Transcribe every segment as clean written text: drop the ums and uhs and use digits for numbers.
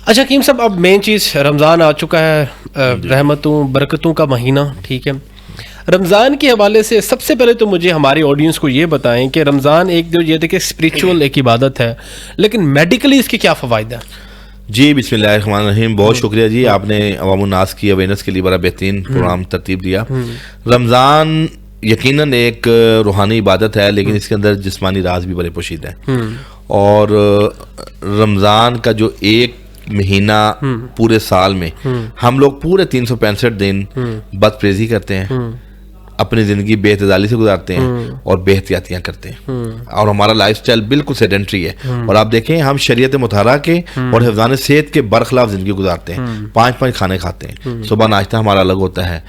अच्छा हकीम साहब, अब मेन चीज़ रमज़ान आ चुका है, रहमतों बरकतों का महीना, ठीक है। रमज़ान के हवाले से सबसे पहले तो मुझे हमारी ऑडियंस को ये बताएं कि रमज़ान एक जो ये देखिए स्पिरिचुअल एक इबादत है, लेकिन मेडिकली इसके क्या फ़वाइद हैं? जी बिस्मिल्लाहिर्रहमानिर्रहीम, बहुत शुक्रिया जी, आपने अवामुन्नास की अवेयरनेस के लिए बड़ा बेहतरीन प्रोग्राम तरतीब दिया। रमज़ान यकीनन एक रूहानी इबादत है, लेकिन इसके अंदर जिस्मानी राज भी बड़े पोशीदा हैं। और रमज़ान का जो एक महीना पूरे साल में हम लोग पूरे 365 दिन बदपरेजी करते हैं, अपनी ज़िंदगी बेतदाली से गुजारते हैं और बेहतियातियाँ करते हैं, और हमारा लाइफस्टाइल बिल्कुल सेडेंट्री है। और आप देखें, हम शरीयत मुतहरा के और हिफ़्ज़ान सेहत के बरखिलाफ ज़िंदगी गुजारते हैं। 5-5 खाने खाते हैं, सुबह नाश्ता हमारा अलग होता है,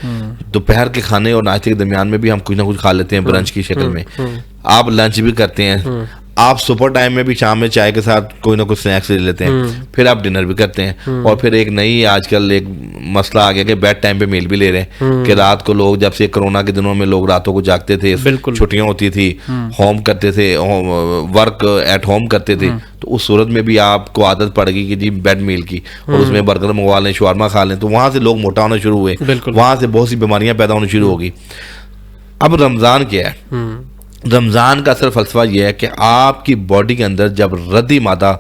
दोपहर के खाने और नाश्ते के दरमियान में भी हम कुछ ना कुछ खा लेते हैं ब्रंच की शक्ल में, आप लंच भी करते हैं, आप सुपर टाइम में भी शाम में चाय के साथ कोई ना कुछ स्नैक्स ले लेते हैं, फिर आप डिनर भी करते हैं। और फिर एक नई आजकल एक मसला आ गया कि बेड टाइम पे मील भी ले रहे हैं, कि रात को लोग, जब से कोरोना के दिनों में लोग रातों को जागते थे, छुट्टियां होती थी, होम करते थे, वर्क एट होम करते थे, तो उस सूरत में भी आपको आदत पड़ गई कि जी बेड मील की, और उसमें बर्गर मंगवा लें, शवारमा खा लें, तो वहां से लोग मोटा होना शुरू हुए, वहां से बहुत सी बीमारियां पैदा होनी शुरू हो गई। अब रमज़ान क्या है? रमज़ान का असल फलसफा यह है कि आपकी बॉडी के अंदर जब रद्दी मादा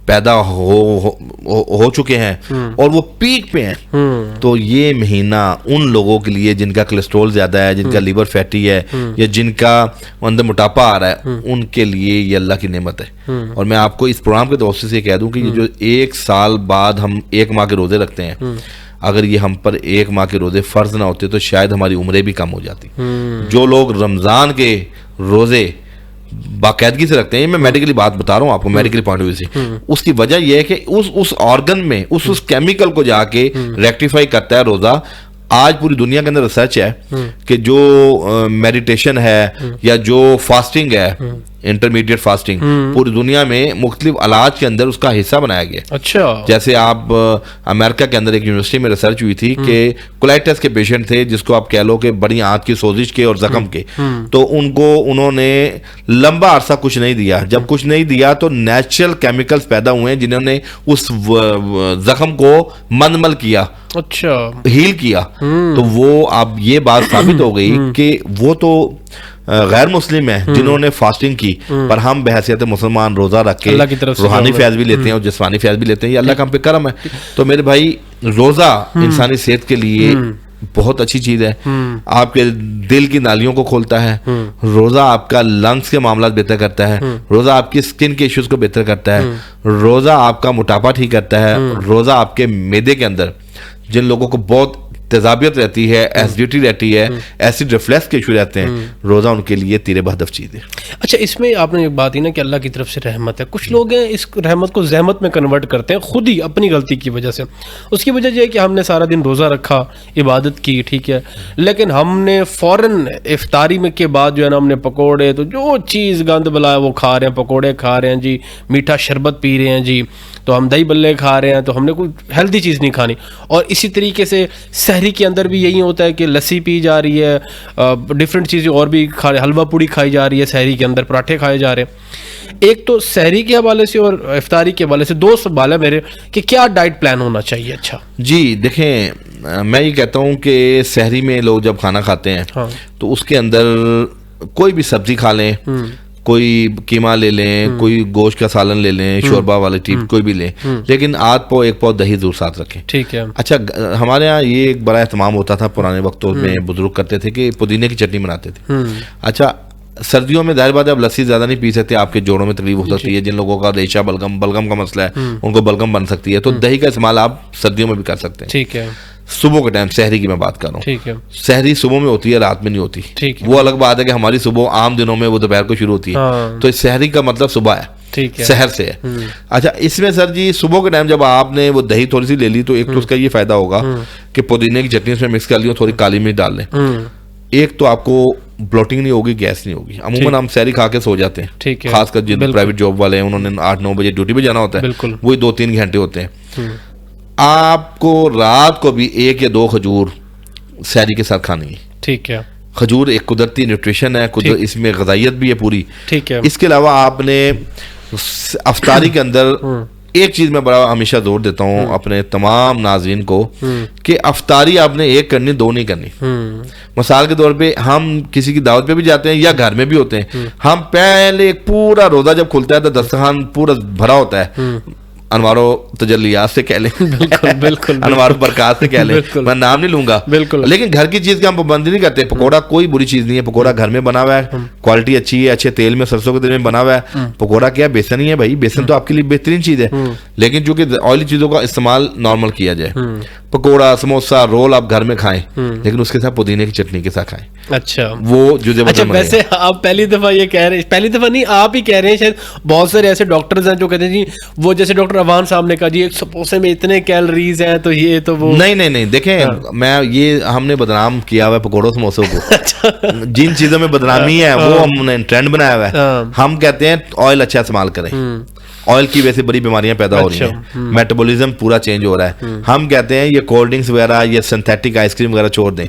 पैदा हो चुके हैं और वो पीक पे हैं, तो ये महीना उन लोगों के लिए जिनका कोलेस्ट्रॉल ज़्यादा है, जिनका लीवर फैटी है, या जिनका अंदर मोटापा आ रहा है, उनके लिए ये अल्लाह की नेमत है। और मैं आपको इस प्रोग्राम के दोस्तों से कह दूं कि ये जो 1 साल बाद हम 1 माह के रोज़े रखते हैं, अगर ये हम पर 1 माह के रोज़े फ़र्ज ना होते तो शायद हमारी उम्रें भी कम हो जाती। जो लोग रमज़ान के रोज़े बाकायदगी से रखते हैं, मैं मेडिकली बात बता रहा हूँ आपको, मेडिकल पॉइंट ऑफ व्यू से, उसकी वजह यह है कि उस ऑर्गन में उस केमिकल को जाके रेक्टिफाई करता है रोज़ा। आज पूरी दुनिया के अंदर रिसर्च है कि जो मेडिटेशन है या जो फास्टिंग है, इंटरमीडिएट फास्टिंग, पूरी दुनिया में मुख्तलिफ इलाज के अंदर उसका हिस्सा बनाया गया। अच्छा, जैसे आप अमेरिका के अंदर एक यूनिवर्सिटी में रिसर्च हुई थी कि कोलाइटिस के पेशेंट थे, जिसको आप कह लो कि बड़ी आंत की सोजिश के और जख्म के, तो उन्होंने लंबा अरसा कुछ नहीं दिया। जब कुछ नहीं दिया तो नेचुरल केमिकल्स पैदा हुए जिन्होंने उस जख्म को मंदमल किया, अच्छा, हील किया। तो वो अब ये बात साबित हो गई कि वो तो गैर मुस्लिम है जिन्होंने फास्टिंग की, पर हम बहैसियत मुसलमान रोजा रख के रूहानी फैज़ भी लेते हैं और जिस्मानी फैज़ भी लेते हैं। ये अल्लाह का हम पे करम है। तो मेरे भाई, रोजा इंसानी सेहत के लिए बहुत अच्छी चीज है। आपके दिल की नालियों को खोलता है, रोजा आपका लंग्स के मामला बेहतर करता है, रोजा आपकी स्किन के इश्यूज को बेहतर करता है, रोजा आपका मोटापा ठीक करता है, रोजा आपके मैदे के अंदर जिन लोगों को बहुत तेजाबियत रहती है, एसिडिटी रहती है, एसिड रिफ्लक्स के इशू रहते हैं, रोज़ा उनके लिए तीरे बहदफ चीज़ है। अच्छा, इसमें आपने एक बात ही ना कि अल्लाह की तरफ से रहमत है, कुछ लोग हैं इस रहमत को जहमत में कन्वर्ट करते हैं खुद ही अपनी गलती की वजह से। उसकी वजह यह है कि हमने सारा दिन रोज़ा रखा, इबादत की, ठीक है, लेकिन हमने फ़ौरन इफ्तारी में के बाद जो है ना, हमने पकौड़े, तो जो चीज़ गंद बला है वो खा रहे हैं, पकौड़े खा रहे हैं जी, मीठा शरबत पी रहे हैं जी, तो हम दही बल्ले खा रहे हैं, तो हमने कोई हेल्दी चीज़ नहीं खानी। और इसी तरीके से सहरी के अंदर भी यही होता है कि लस्सी पी जा रही है, डिफरेंट चीज़ें और भी खा रहे, हलवा पूड़ी खाई जा रही है, सहरी के अंदर पराठे खाए जा रहे हैं। एक तो सहरी के हवाले से और इफ्तारी के हवाले से 2 सवाल है मेरे कि क्या डाइट प्लान होना चाहिए? अच्छा जी, देखें, मैं ये कहता हूँ कि सहरी में लोग जब खाना खाते हैं, हाँ, तो उसके अंदर कोई भी सब्जी खा लें, कोई कीमा ले लें, कोई गोश्त का सालन ले लें, शोरबा वाले टीप कोई भी लें, लेकिन आध पाव 1 पाव दही जरूर साथ रखें, ठीक है। अच्छा, हमारे यहाँ ये एक बड़ा एहतमाम होता था पुराने वक्तों में, बुजुर्ग करते थे कि पुदीने की चटनी बनाते थे। अच्छा, सर्दियों में जाहिर बात है आप लस्सी ज्यादा नहीं पी सकते, आपके जोड़ों में तकलीफ हो सकती है, जिन लोगों का रेशा बलगम का मसला है उनको बलगम बन सकती है, तो दही का इस्तेमाल आप सर्दियों में भी कर सकते हैं, ठीक है। सुबह के टाइम सहरी की मैं बात कर रहा हूँ, ठीक है, सहरी सुबह में होती है, रात में नहीं होती, ठीक है। वो अलग बात है कि हमारी सुबह आम दिनों में वो दोपहर को शुरू होती है, हाँ। तो सहरी का मतलब सुबह है, ठीक है, शहर से है। अच्छा, इसमें सर जी सुबह के टाइम जब आपने वो दही थोड़ी सी ले ली, तो एक तो उसका ये फायदा होगा कि पुदीने की चटनी उसमें मिक्स कर ली और थोड़ी काली मिर्च डाल लें, एक तो आपको ब्लोटिंग नहीं होगी, गैस नहीं होगी। अमूमन हम सहरी खा के सो जाते हैं, ठीक है, खासकर जिन प्राइवेट जॉब वाले हैं, उन्होंने 8-9 बजे ड्यूटी पे जाना होता है, वही 2-3 घंटे होते हैं। आपको रात को भी 1 या 2 खजूर सहरी के साथ खानी है, ठीक है। खजूर एक कुदरती न्यूट्रिशन है, इसमें ग़िज़ाइयत भी है पूरी, ठीक है। इसके अलावा आपने अफ्तारी के अंदर एक चीज मैं बड़ा हमेशा जोर देता हूँ अपने तमाम नाज़रीन को कि अफ्तारी आपने एक करनी, दो नहीं करनी। मिसाल के तौर पे हम किसी की दावत पे भी जाते हैं या घर में भी होते हैं, हम पहले एक पूरा रोजा जब खुलता है तो दस्तरखान पूरा भरा होता है, अनवारो तजल्लियात से कह लें, बिल्कुल बिल्कुल, अनवारो बरक़ात से कह लें, मैं नाम नहीं लूंगा, बिल्कुल। लेकिन घर की चीज की हम पाबंदी नहीं करते। पकौड़ा कोई बुरी चीज नहीं है, पकौड़ा घर में बना हुआ है, क्वालिटी अच्छी है, अच्छे तेल में, सरसों के तेल में बना हुआ है। पकौड़ा क्या है, बेसन ही है भाई, बेसन तो आपके लिए बेहतरीन चीज है, लेकिन चूंकि ऑयली चीजों का इस्तेमाल नॉर्मल किया जाए। पकौड़ा, समोसा, रोल आप घर में खाएं, लेकिन उसके साथ पुदीने की चटनी के साथ खाएं। अच्छा, वो जुज़े अच्छा, वैसे आप पहली दफा ये कह रहे हैं, पहली दफा नहीं, आप ही कह रहे हैं, शायद बहुत सारे ऐसे डॉक्टर्स हैं जो कहते हैं जी, वो जैसे डॉक्टर अवान साहब ने कहा जी एक समोसे में इतने कैलोरीज हैं, तो ये तो वो नहीं देखें, मैं ये हमने बदनाम किया हुआ है पकौड़ों समोसों को। जिन चीजों में बदनामी है वो हमने ट्रेंड बनाया हुआ है। हम कहते हैं ऑयल अच्छा इस्तेमाल करें, ऑयल की वजह से बड़ी बीमारियां पैदा हो रही हैं, मेटाबॉलिज्म पूरा चेंज हो रहा है। हम कहते हैं ये कोल्ड ड्रिंक्स वगैरह, ये सिंथेटिक आइसक्रीम वगैरह छोड़ दें।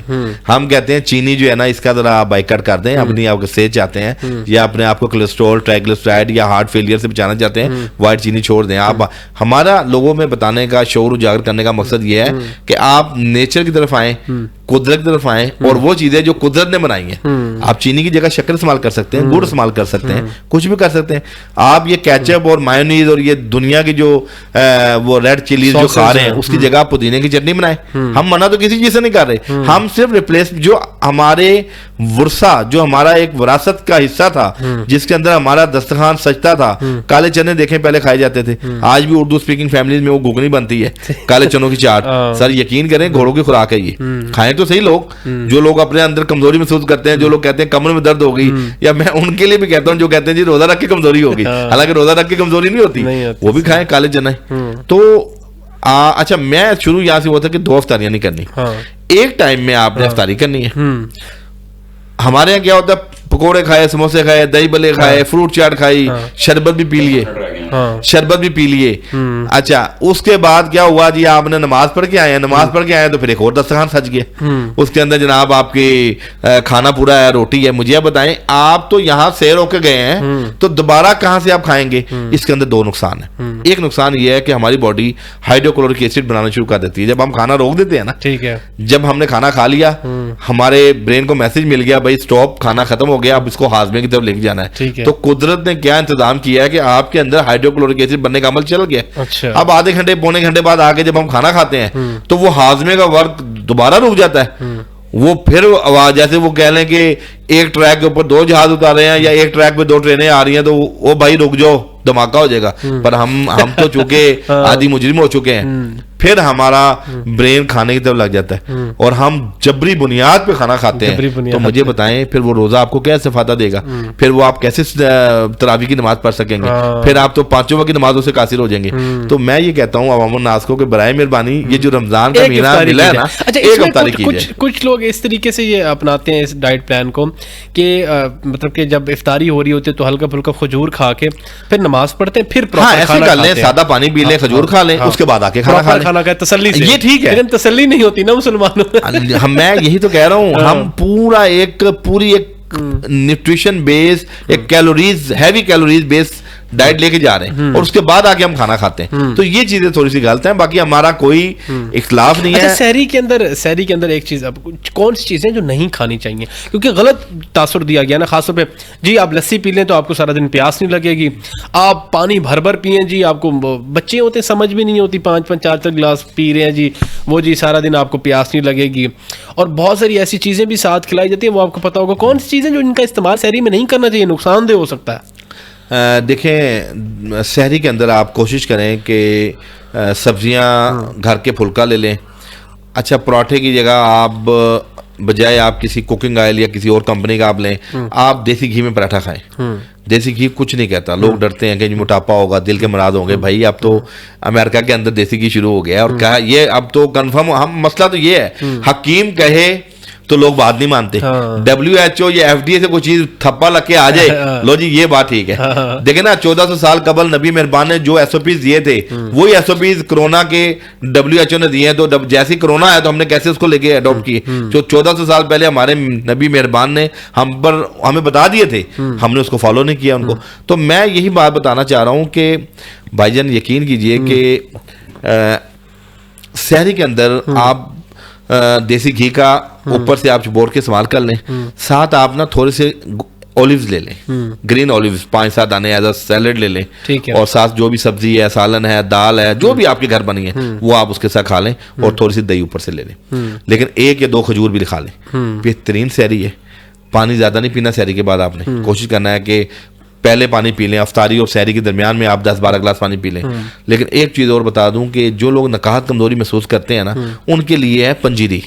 हम कहते हैं चीनी जो है ना, इसका जरा आप बाइकआउट कर दें, अपनी आपको सेहत चाहते हैं या अपने आप को कोलेस्ट्रॉल, ट्राइग्लिसराइड या हार्ट फेलियर से बचाना चाहते हैं, व्हाइट चीनी छोड़ दें। आप हमारा लोगों में बताने का, शौर उजागर करने का मकसद ये है कि आप नेचर की तरफ आए, कुदरत की तरफ आए, और वो चीजें जो कुदरत ने बनाई हैं, आप चीनी की जगह शक्कर इस्तेमाल कर सकते हैं, गुड़ इस्तेमाल कर सकते हैं, कुछ भी कर सकते हैं। आप ये केचप और मायोनीज और ये दुनिया की जो वो रेड चिलीज जो खा रहे हैं, उसकी जगह आप पुदीने की चटनी बनाएं। हम मना तो किसी चीज से नहीं कर रहे, हम सिर्फ रिप्लेस जो हमारे वर्सा, जो हमारा एक विरासत का हिस्सा था, जिसके अंदर हमारा दस्तरखान सजता था। काले चने देखें पहले खाए जाते थे, आज भी उर्दू स्पीकिंग फैमिलीज में वो घुगनी बनती है, काले चनों की चाट। सर यकीन करें, घोड़ों की खुराक है ये, खाएं तो सही लोग। जो लोग अपने अंदर कमजोरी महसूस करते हैं, जो लोग कहते हैं कमर में दर्द हो गई, या मैं उनके लिए भी कहता हूँ जो कहते हैं जी रोजा रख के कमजोरी होगी, हालांकि रोजा रख के कमजोरी नहीं होती, वो भी खाएं काले चने। तो अच्छा, मैं शुरू यहाँ से हुआ था कि 2 इफ्तारियां नहीं करनी, एक टाइम में आपने इफ्तारी करनी है। हमारे यहाँ क्या होता है, पकोड़े खाए, समोसे खाए, दही भल्ले खाए, फ्रूट चाट खाई, शरबत भी पी लिए, शरबत भी पी लिए। अच्छा, उसके बाद क्या हुआ जी, आपने नमाज पढ़ के आए हैं, नमाज पढ़ के आए तो फिर एक और दस्तरखान सज गया, उसके अंदर जनाब आपके खाना पूरा है, रोटी है। मुझे आप बताएं, आप तो यहाँ सैर होके गए हैं, तो दोबारा कहाँ से आप खाएंगे? इसके अंदर 2 नुकसान है। एक नुकसान ये है कि हमारी बॉडी हाइड्रोक्लोरिक एसिड बनाना शुरू कर देती है जब हम खाना रोक देते हैं ना। ठीक है, जब हमने खाना खा लिया, हमारे ब्रेन को मैसेज मिल गया भाई स्टॉप, खाना खत्म हो गया, अब इसको हाजमे की तरफ लेके जाना है। तो कुदरत ने क्या इंतजाम किया है कि आपके अंदर हाइड्रोक्लोरिक एसिड बनने का अमल चल गया। अच्छा। अब आधे घंटे पौने घंटे बाद आके जब हम खाना खाते हैं तो वो हाजमे का वर्क दोबारा रुक जाता है। वो फिर आवाज, जैसे वो कह लें कि एक ट्रैक के ऊपर 2 जहाज उतारे हैं या एक ट्रैक पे 2 ट्रेनें आ रही हैं, तो वो भाई रुक जाओ, धमाका हो जाएगा। पर हम तो चूंकि आदि मुजरिम हो चुके हैं, फिर हमारा ब्रेन खाने की तरफ लग जाता है और हम जबरी बुनियाद पे खाना खाते हैं। तो मुझे बताएं, फिर वो रोजा आपको कैसे फायदा देगा? फिर वो आप कैसे तरावी की नमाज पढ़ सकेंगे? फिर आप तो 5 वक्त की नमाजों से कासिर हो जाएंगे। तो मैं ये कहता हूँ अवामुन नास को कि बराए मेहरबानी ये जो रमजान का महीना मिला है ना, एक इफ्तारी कीजिए। कुछ लोग इस तरीके से ये अपनाते हैं इस डाइट प्लान को कि मतलब कि जब इफ्तारी हो रही होती है तो हल्का फुल्का खजूर खा के फिर नमाज पढ़ते हैं, फिर ऐसे कर लें, सादा पानी पी लें, खजूर खा लें, उसके बाद आके खाना खा लें, तसल्ली से। ये ठीक है, लेकिन तसल्ली नहीं होती ना मुसलमानों। मैं यही तो कह रहा हूँ, हम पूरी एक न्यूट्रिशन बेस, एक calories, heavy calories base diet लेके जा रहे हैं और उसके बाद आके हम खाना खाते हैं। तो ये चीजें थोड़ी सी गलत हैं, बाकी हमारा कोई इख्तिलाफ नहीं है। सहरी के अंदर एक चीज, अब कौन सी चीजें जो नहीं खानी चाहिए, क्योंकि गलत तासुर दिया गया ना, खासतौर पे जी आप लस्सी पी लें तो आपको सारा दिन प्यास नहीं लगेगी, आप पानी भर भर पिए जी, आपको बच्चे होते समझ भी नहीं होती, 5-5 4 गिलास पी रहे हैं जी, वो जी सारा दिन आपको प्यास नहीं लगेगी। और बहुत सारी ऐसी चीजें भी साथ खिलाई जाती है, वो आपको पता होगा कौन सी चीजें जो इनका इस्तेमाल सहरी में नहीं करना चाहिए, नुकसानदेह हो सकता है। देखें, सहरी के अंदर आप कोशिश करें कि सब्जियां घर के फुल्का ले लें। अच्छा, पराठे की जगह आप बजाय आप किसी कुकिंग ऑयल या किसी और कंपनी का आप लें, आप देसी घी में पराठा खाएं। देसी घी कुछ नहीं कहता, लोग डरते हैं कि मोटापा होगा, दिल के मराज होंगे। भाई अब तो अमेरिका के अंदर देसी घी शुरू हो गया और क्या ये अब तो कंफर्म, हम मसला तो ये है, हकीम कहे तो लोग बात नहीं मानते। WHO या FDA से कोई चीज थप्पा लग के आ जाए, लो जी ये बात ठीक है। देखे ना, 1400 साल कबल नबी मेहरबान ने जो SOPs दिए थे, वही SOPs कोरोना के WHO ने दिए हैं। तो जैसे कोरोना आया तो हमने कैसे उसको लेके अडॉप्ट किए, जो 1400 साल पहले हमारे नबी मेहरबान ने हमें बता दिए थे, हमने उसको फॉलो नहीं किया उनको। तो मैं यही बात बताना चाह रहा हूं कि भाईजान यकीन कीजिए कि सहरी के अंदर आप देसी घी का ऊपर से आप बोर के इस्तेमाल कर लें, साथ आप ना थोड़े से ऑलिव्स ले लें, ग्रीन ऑलिव्स 5-7 दाने एज अ सैलेड ले लें, और साथ जो भी सब्जी है, सालन है, दाल है, जो भी आपके घर बनी है वो आप उसके साथ खा लें, और थोड़ी सी दही ऊपर से ले लें। लेकिन 1 या 2 खजूर भी खा लें। बेहतरीन सहरी है। पानी ज़्यादा नहीं पीना सहरी के बाद, आपने कोशिश करना है कि पहले पानी पी लें, अफ्तारी और सहरी के दरमियान में आप 10-12 गिलास पानी पी लें। लेकिन एक चीज़ और बता दूं कि जो लोग नकाहत कमजोरी महसूस करते हैं ना, उनके लिए है पंजीरी।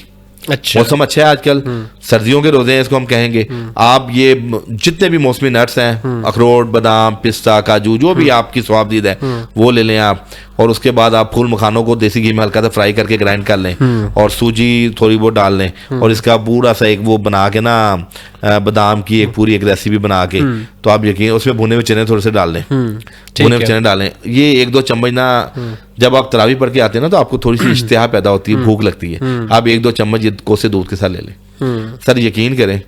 अच्छा, मौसम अच्छा है आजकल, सर्दियों के रोजे हैं इसको हम कहेंगे। आप ये जितने भी मौसमी नट्स हैं, अखरोट, बादाम, पिस्ता, काजू, जो भी आपकी स्वाबदीद है वो ले लें आप, और उसके बाद आप फूल मखानों को देसी घी में हल्का सा फ्राई करके ग्राइंड कर लें, और सूजी थोड़ी बहुत डाल लें, और इसका पूरा सा एक वो बना के ना बादाम की एक पूरी एक रेसिपी बना के, तो आप यकीन उसमें भुने हुए चने थोड़े से डाल लें, भुने हुए चने डालें। ये 1-2 चम्मच ना, जब आप तरावी पढ़ के आते हैं ना, तो आपको थोड़ी सी इश्तिहा पैदा होती है, भूख लगती है, आप 1-2 चम्मच ये कोसे दूध के साथ ले लें। सर यकीन करें,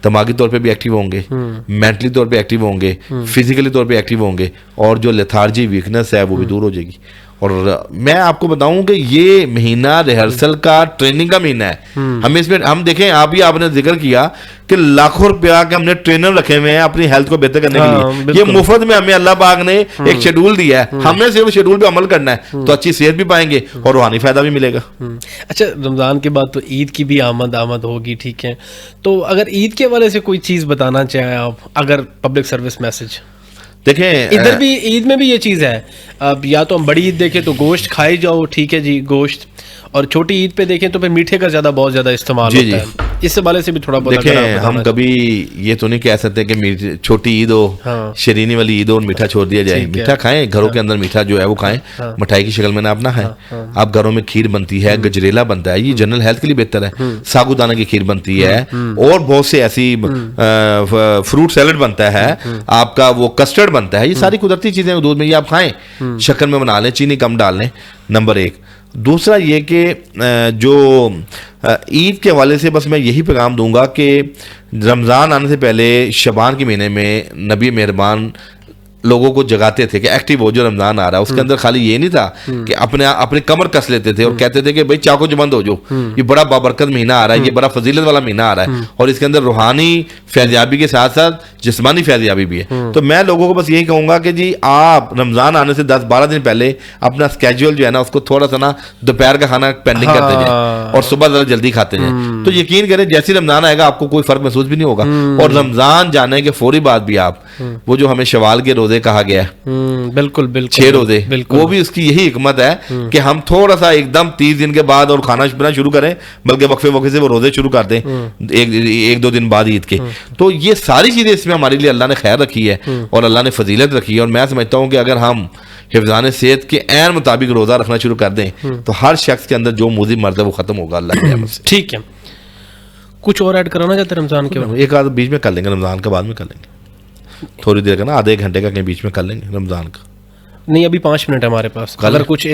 दिमागी तौर पे भी एक्टिव होंगे, मेंटली तौर पे एक्टिव होंगे, फिजिकली तौर पे एक्टिव होंगे, और जो लेथार्जी वीकनेस है वो भी दूर हो जाएगी। और मैं आपको बताऊं कि ये महीना रिहर्सल का, ट्रेनिंग का महीना है। हम इसमें हम देखें, आपने जिक्र किया कि लाखों रुपया के हमने ट्रेनर रखे हुए हैं अपनी हेल्थ को बेहतर करने के लिए। ये मुफ्त में हमें अल्लाह पाक ने एक शेड्यूल दिया है, हमने सिर्फ शेड्यूल पे अमल करना है, तो अच्छी सेहत भी पाएंगे और रूहानी फायदा भी मिलेगा। अच्छा, रमजान के बाद तो ईद की भी आमद होगी, ठीक है, तो अगर ईद के हवाले से कोई चीज बताना चाहें आप, अगर पब्लिक सर्विस मैसेज। देखें, इधर भी ईद में भी ये चीज़ है, अब या तो हम बड़ी ईद देखें तो गोश्त खाई जाओ, ठीक है जी, गोश्त, और छोटी ईद पे देखें तो फिर मीठे का ज़्यादा बहुत ज़्यादा इस्तेमाल होता है। इस वाले से भी थोड़ा बहुत देखें, हम कभी ये तो नहीं कह सकते कि छोटी ईद हो, शरीनी वाली ईद हो और मीठा छोड़ दिया जाए। मीठा खाएं, घरों के अंदर मीठा जो है वो खाएं, मिठाई की शक्ल में ना आप ना खाएं। आप घरों में खीर बनती है, गजरेला बनता है, ये जनरल हेल्थ के लिए बेहतर है। साबूदाना की खीर बनती है, और बहुत से ऐसी फ्रूट सैलेड बनता है, आपका वो कस्टर्ड बनता है, ये सारी कुदरती चीजें दूध में, ये आप खाएं, शक्कर में बना लें, चीनी कम डाल लें, नंबर 1। दूसरा ये कि जो ईद के हवाले से बस मैं यही पैगाम दूंगा कि रमज़ान आने से पहले शबान के महीने में नबी मेहरबान लोगों को जगाते थे कि एक्टिव हो, जो रमजान आ रहा है उसके अंदर खाली ये नहीं था कि अपने कमर कस लेते थे और कहते थे कि भाई चाको बंद हो जाओ, ये बड़ा बाबरकत महीना आ रहा है, ये बड़ा फजीलत वाला महीना आ रहा है, और इसके अंदर रूहानी फैज़याबी के साथ साथ जिस्मानी फैज़याबी भी है। तो मैं लोगों को बस यही कहूंगा कि जी आप रमजान आने से 10-12 दिन पहले अपना स्केड्यूल जो है ना उसको थोड़ा सा ना दोपहर का खाना पेंडिंग करते जाए और सुबह जरा जल्दी खाते जाए। तो यकीन करें जैसे रमजान आएगा आपको कोई फर्क महसूस भी नहीं होगा। और रमजान जाने के फौरी बाद भी आप वो जो हमें शवाल के रोजे कहा गया है, बिल्कुल 6 रोजे, वो भी उसकी यही हिकमत है कि हम थोड़ा सा एकदम 30 दिन के बाद और खाना पीना शुरू करें, बल्कि वक्फे से वो रोजे शुरू कर दें 1-2 दिन बाद ईद के। तो ये सारी चीजें इसमें हमारे लिए अल्लाह ने खैर रखी है और अल्लाह ने फजीलत रखी है। और मैं समझता हूँ कि अगर हम हिफ्ज़ान सेहत के ऐन मुताबिक रोजा रखना शुरू कर दें तो हर शख्स के अंदर जो मुज़िब मर्द है वो खत्म होगा अल्लाह की रहमत से। ठीक है, कुछ और ऐड कराना चाहते हैं रमजान के बाद? एक आध बीच में कर लेंगे, रमजान के बाद में कर लेंगे, थोड़ी देर का ना, आधे घंटे का कहीं बीच में कर लेंगे रमजान का। नहीं, अभी 5 मिनट है हमारे पास, अगर कुछ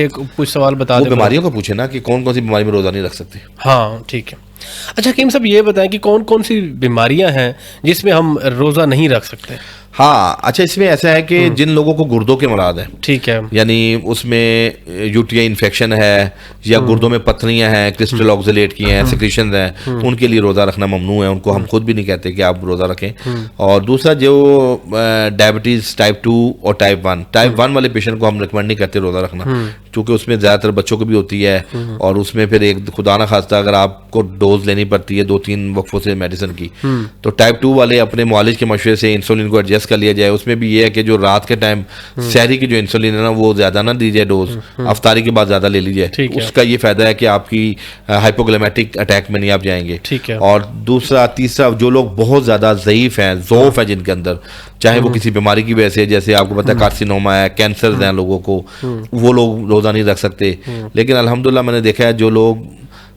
सवाल बता दें। बीमारियों को पूछे ना कि कौन कौन सी बीमारी में रोजा नहीं रख सकते। हाँ ठीक है। अच्छा हकीम साहब ये बताएं कि कौन कौन सी बीमारियां हैं जिसमें हम रोजा नहीं रख सकते? हाँ अच्छा, इसमें ऐसा है कि जिन लोगों को गुर्दों के मराद है, ठीक है, यानी उसमें यूटीआई इन्फेक्शन है या गुर्दों में पथरियां हैं, क्रिस्टल ऑक्सलेट की हैं, सिक्रीशन हैं, उनके लिए रोज़ा रखना ममनू है। उनको हम खुद भी नहीं कहते कि आप रोज़ा रखें। और दूसरा जो डायबिटीज़ टाइप 2 और टाइप 1 वाले पेशेंट को हम रिकमेंड नहीं करते रोज़ा रखना, क्योंकि उसमें ज़्यादातर बच्चों को भी होती है और उसमें फिर एक खुदा ना खास्ता अगर आपको डोज लेनी पड़ती है 2-3 वक्फों से मेडिसिन की, तो टाइप 2 वाले अपने मुआलिज के मशवरे से इंसुलिन को एडजस्ट कर लिया जाए। उसमें भी ये है कि जो रात के टाइम सहरी की जो इंसुलिन है ना वो ज्यादा ना दी जाए डोज, अफ्तारी के बाद ज्यादा ले ली जाए। उसका ये फायदा है कि आपकी हाइपोग्लाइमेटिक अटैक में नहीं आप जाएंगे। और दूसरा तीसरा, जो लोग बहुत ज्यादा ज़ईफ हैं, ज़ौफ है जिनके अंदर, चाहे वो किसी बीमारी की वजह से, जैसे आपको पता है कार्सिनोमा है, कैंसर हैं लोगों को, वो लोग रोजा नहीं रख सकते। लेकिन अल्हम्दुलिल्लाह मैंने देखा है जो लोग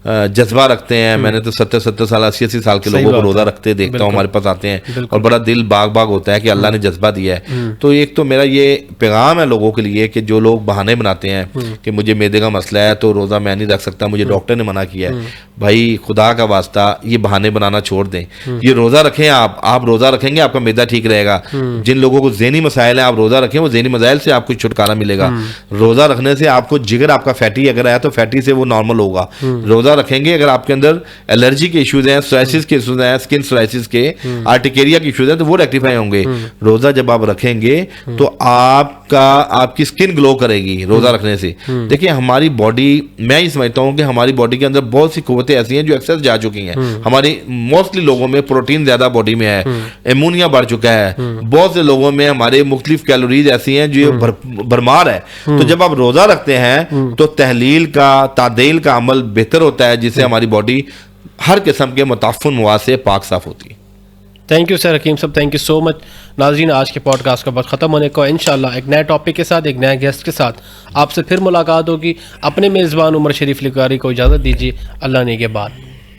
जज्बा रखते हैं। मैंने तो 70 साल 80 साल के लोगों को रोज़ा रखते देखता हूँ, हमारे पास आते हैं और बड़ा दिल बाग बाग होता है कि अल्लाह ने जज्बा दिया है। तो एक तो मेरा ये पैगाम है लोगों के लिए कि जो लोग बहाने बनाते हैं कि मुझे मैदे का मसला है तो रोज़ा मैं नहीं रख सकता, मुझे डॉक्टर ने मना किया है, भाई खुदा का वास्ता ये बहाने बनाना छोड़ दें। ये रोज़ा रखें, आप रोज़ा रखेंगे आपका मैदा ठीक रहेगा। जिन लोगों को ज़हनी मसाइल हैं आप रोज़ा रखें, वो ज़हनी मसाइल से आपको छुटकारा मिलेगा। रोज़ा रखने से आपको जिगर आपका फैटी अगर है तो फैटी से वो नॉर्मल होगा। रोज़ा रखेंगे अगर आपके अंदर एलर्जी के इश्यूज हैं, सोराइसिस के इश्यूज हैं, स्किन सोराइसिस के, आर्टिकेरिया के इश्यूज हैं तो वो रेक्टिफाई होंगे। रोज़ा जब आप रखेंगे तो आपकी स्किन ग्लो करेगी रोज़ा रखने से। देखिए हमारी बॉडी, मैं ये समझता हूँ कि हमारी बॉडी के अंदर बहुत सी कुव्वतें ऐसी हैं जो एक्सेस जा चुकी हैं। हमारी मोस्टली लोगों में प्रोटीन ज़्यादा बॉडी में है, एमोनिया बढ़ चुका है, बहुत से लोगों में हमारे मुख्तलिफ कैलोरीज ऐसी हैं जो भरमार है। तो जब आप रोज़ा रखते हैं तो तहलील का, तादेल का अमल बेहतर होता है, जिससे हमारी बॉडी हर किस्म के मुताफ़िन मवाद से पाक साफ होती है। थैंक यू सर, हकीम साहब, थैंक यू सो मच। नाज़रीन, आज के पॉडकास्ट का वक्त ख़त्म होने को, इंशाल्लाह एक नए टॉपिक के साथ, एक नए गेस्ट के साथ आपसे फिर मुलाकात होगी। अपने मेज़बान उमर शरीफ लिकारी को इजाज़त दीजिए। अल्लाह ने के बाद।